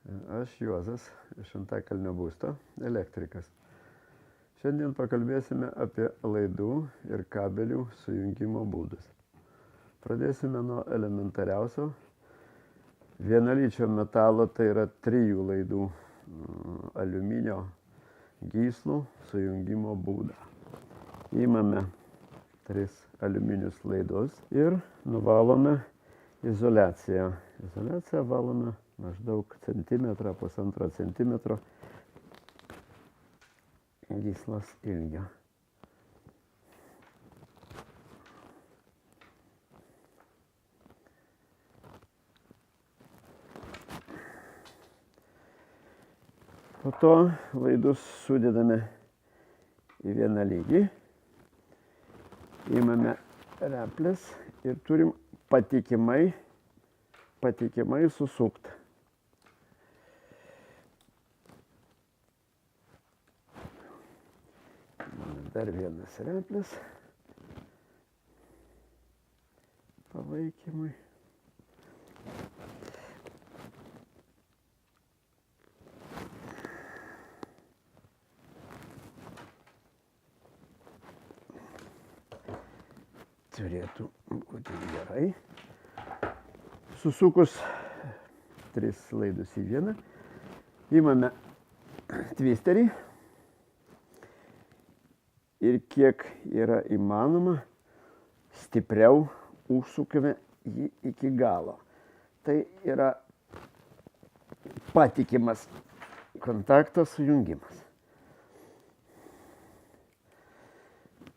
Aš Juozas iš Antakalnio būsto, elektrikas. Šiandien pakalbėsime apie laidų ir kabelių sujungimo būdus. Pradėsime nuo elementariausio vienalyčio metalo, tai yra 3 laidų aliuminio gyslų sujungimo būdą. Įmame 3 aliuminius laidus ir nuvalome izoliaciją. Izoliaciją valome maždaug centimetrą, pusantro centimetro gyslos ilgio. Po to laidus sudedame į vieną lygį, įmame reples ir turim patikimai susukti. Dar vienas replis palaikymui. Turėtų būti gerai. Susukus 3 laidus į vieną, įmame twisterį ir kiek yra įmanoma stipriau užsukame jį iki galo. Tai yra patikimas kontakto sujungimas.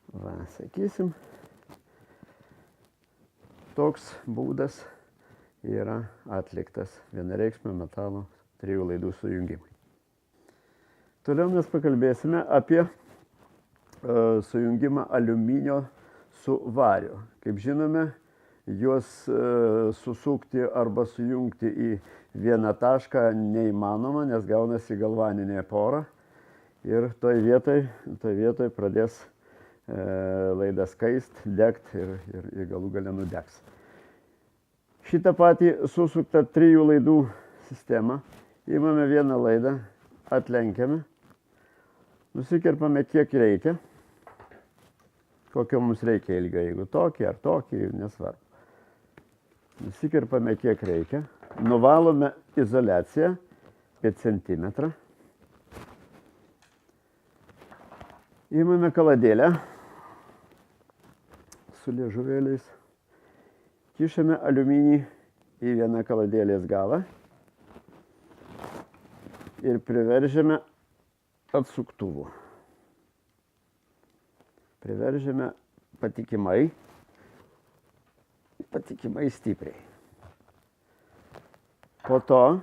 Va, sakysim, toks būdas yra atliktas vienareikšmio metalo 3 laidų sujungimui. Toliau mes pakalbėsime apie sujungimą aliuminio su variu. Kaip žinome, juos susukti arba sujungti į vieną tašką neįmanoma, nes gaunasi galvaninė pora ir toj vietoj pradės laidas kaist, degt ir galų gale nudegs. Šitą patį susuktą 3 laidų sistemą įmame vieną laidą, atlenkiame, nusikirpame kiek reikia, kokio mums reikia ilgio, jeigu tokį ar tokį, nesvarbu. Nusikirpame kiek reikia, nuvalome izoliaciją apie centimetrą, įmame kaladėlę su liežuvėliais, kišame aliuminį į vieną kaladėlės galą ir priveržiame atsuktuvu. Priveržiame patikimai stipriai. Po to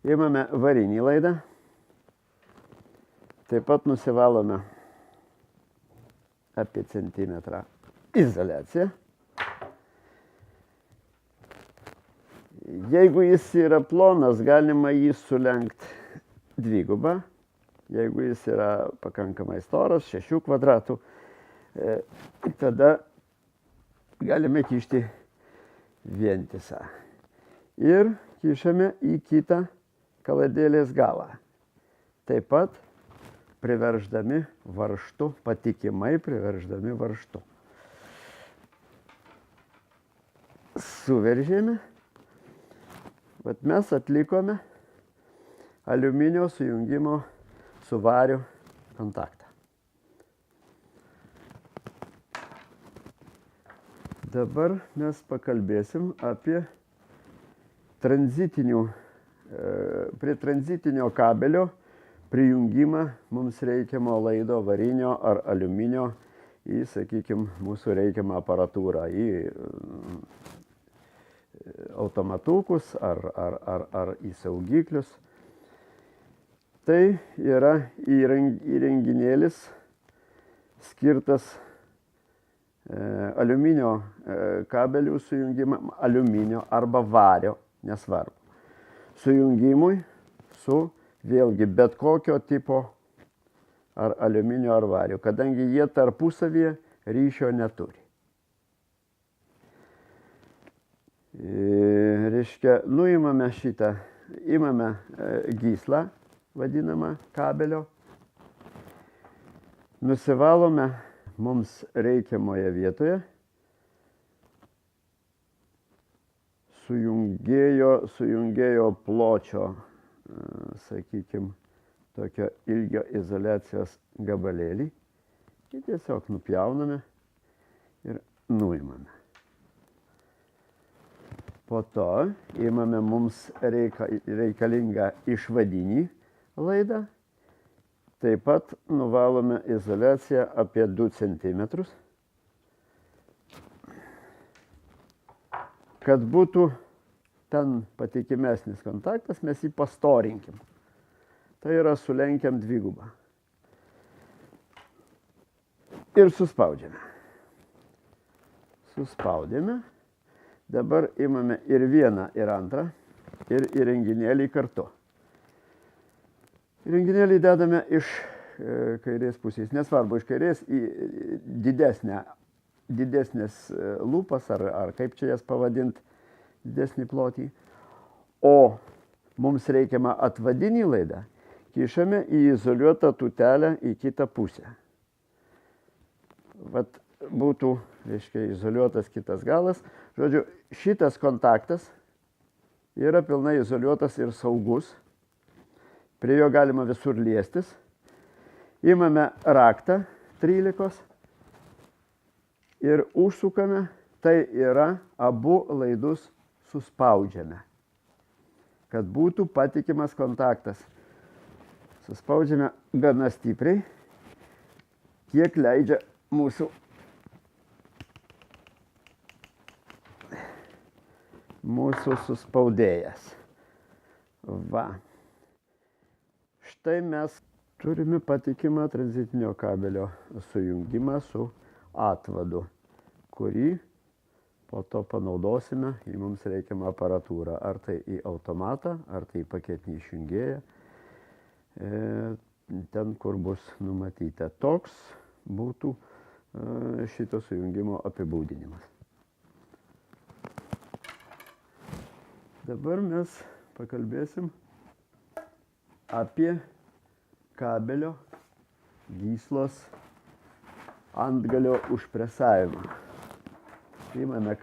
imame varinį laidą, taip pat nusivalome apie centimetrą izoliaciją. Jeigu jis yra plonas, galima jį sulenkti dvigubą. Jeigu jis yra pakankamai storas, 6 kvadratų, tada galime kišti vientisą. Ir kišame į kitą kaladėlės galą. Taip pat priverždami varžtu, patikimai priverždami varžtu. Suveržėme. Bet mes atlikome aliuminio sujungimo su variu kontaktą. Dabar mes pakalbėsim apie prie tranzitinio kabelio prijungimą mums reikiamo laido varinio ar aliuminio į, sakykime, mūsų reikiamą aparatūrą, į automatukus ar į saugiklius. Tai yra įrenginėlis skirtas aliuminio kabelių sujungimą, aliuminio arba vario, nesvarbu, sujungimui su vėlgi bet kokio tipo ar aliuminio ar vario, kadangi jie tarpusavyje ryšio neturi. Reiškia, nuimame šitą imame gyslą, vadinamą kabelio, nusivalome mums reikiamoje vietoje, sujungėjo pločio, sakykime, tokio ilgio izoliacijos gabalėlį ir tiesiog nupjauname ir nuimame. Po to imame mums reikalingą išvadinį laidą, taip pat nuvalome izoliaciją apie 2 cm. Kad būtų ten patikimesnis kontaktas, mes jį pastorinkim. Tai yra sulenkiam dvigubą. Ir suspaudžiame. Suspaudėme. Dabar imame ir vieną, ir antrą, ir įrenginėlį kartu. Įrenginėlį dedame iš kairės pusės. Nesvarbu, iš kairės į didesnės lūpas, ar kaip čia jas pavadinti, didesnį plotį. O mums reikiamą atvadinį laidą kišame į izoliuotą tūtelę į kitą pusę. Vat būtų, reiškia, izoliuotas kitas galas. Žodžiu, šitas kontaktas yra pilnai izoliuotas ir saugus. Prie jo galima visur liestis. Imame raktą 13 ir užsukame, tai yra abu laidus suspaudžiame, kad būtų patikimas kontaktas. Suspaudžiame gana stipriai, kiek leidžia mūsų suspaudėjas. Va. Štai mes turime patikimą tranzitinio kabelio sujungimą su atvadu, kurį po to panaudosime į mums reikiamą aparatūrą, ar tai į automatą, ar tai į paketinį išjungėją, ten, kur bus numatyta. Toks būtų šito sujungimo apibūdinimas. Dabar mes pakalbėsim apie kabelio gyslos antgalio užpresavimą. Imame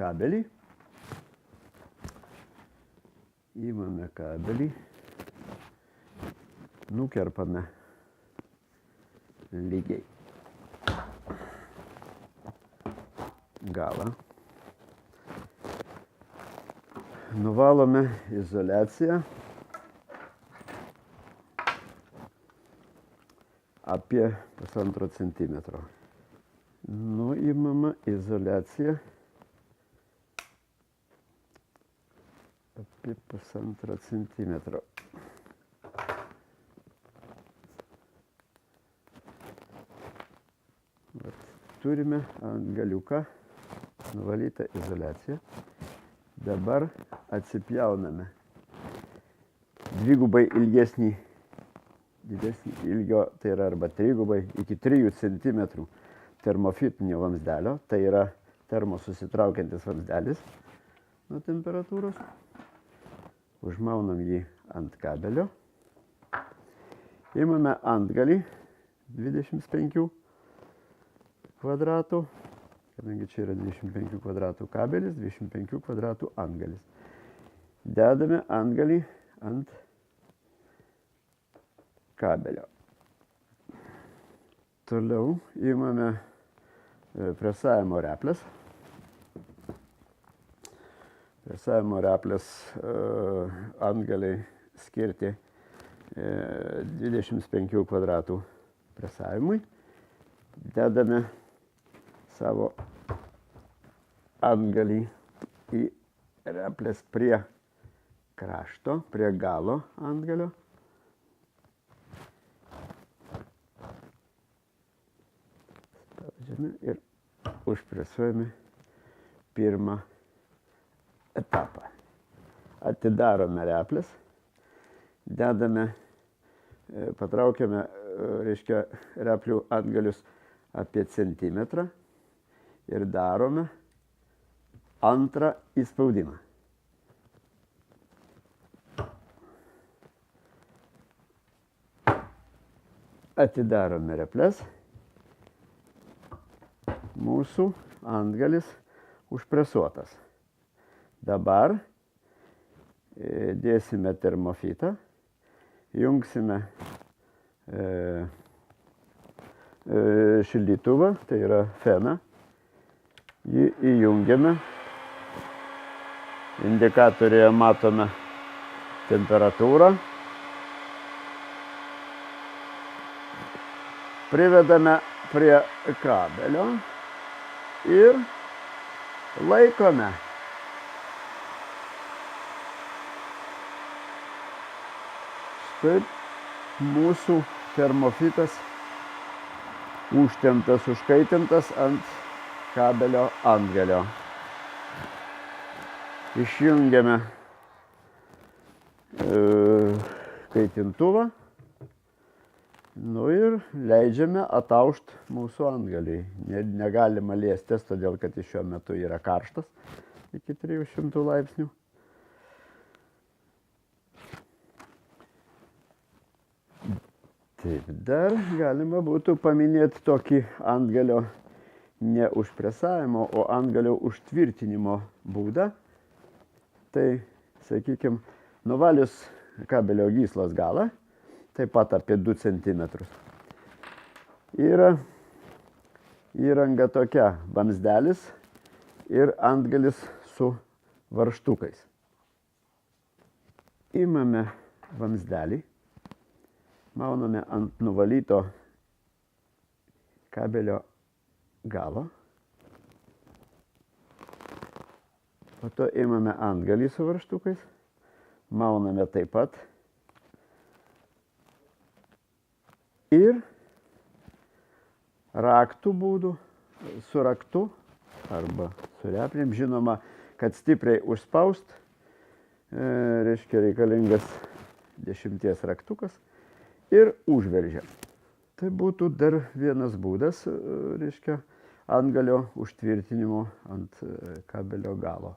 kabelį, nukerpame lygiai galą, nuvalome izoliaciją apie 1,5 centimetro. Nuimama izoliacija apie 1,5 centimetro. Turime antgaliuką, nuvalytą izoliaciją. Dabar atsipjauname dvigubai ilgesnį, didesnį ilgio, tai yra arba trigubai iki 3 cm termofitinio vamzdelio, tai yra termosusitraukiantis vamzdelis nuo temperatūros. Užmaunam jį ant kabelio. Imame antgalį 25 kvadratų, kadangi čia yra 25 kvadratų kabelis, 25 kvadratų antgalis. Dedame antgalį ant kabelio. Toliau imame presavimo replės. Presavimo replės antgaliai skirti 25 kvadratų presavimui. Dedame savo antgalį į replės prie krašto, prie galo antgalio. Spaudžiame ir užpresuojame pirmą etapą. Atidarome replės, dedame, patraukiame, reiškia, replių antgalius apie centimetrą ir darome antrą įspaudimą. Atidarome reples. Mūsų antgalis užpresuotas. Dabar dėsime termofitą, jungsime šildytuvą, tai yra feną. Jį įjungiame. Indikatorėje matome temperatūrą. Privedame prie kabelio ir laikome. Štai mūsų termofitas užtemptas, užkaitintas ant kabelio antgalio. Išjungiame kaitintuvą. Ir leidžiame ataušti mūsų antgalį. Negalima liestis, todėl kad jis šiuo metu yra karštas iki 300 laipsnių. Taip, dar galima būtų paminėti tokį antgalio ne užpresavimo, o antgalio užtvirtinimo būdą. Tai, sakykime, nuvalius kabelio gyslos galą, taip pat apie 2 cm. Yra įranga tokia, vamzdelis ir antgalis su varžtukais. Imame vamzdelį, mauname ant nuvalyto kabelio galo. Po to imame antgalį su varžtukais, mauname taip pat. Ir raktų būdų, su raktu arba su replėm, žinoma, kad stipriai užspaust, reiškia reikalingas 10 raktukas ir užveržiam. Tai būtų dar vienas būdas, reiškia, antgalio užtvirtinimo ant kabelio galo.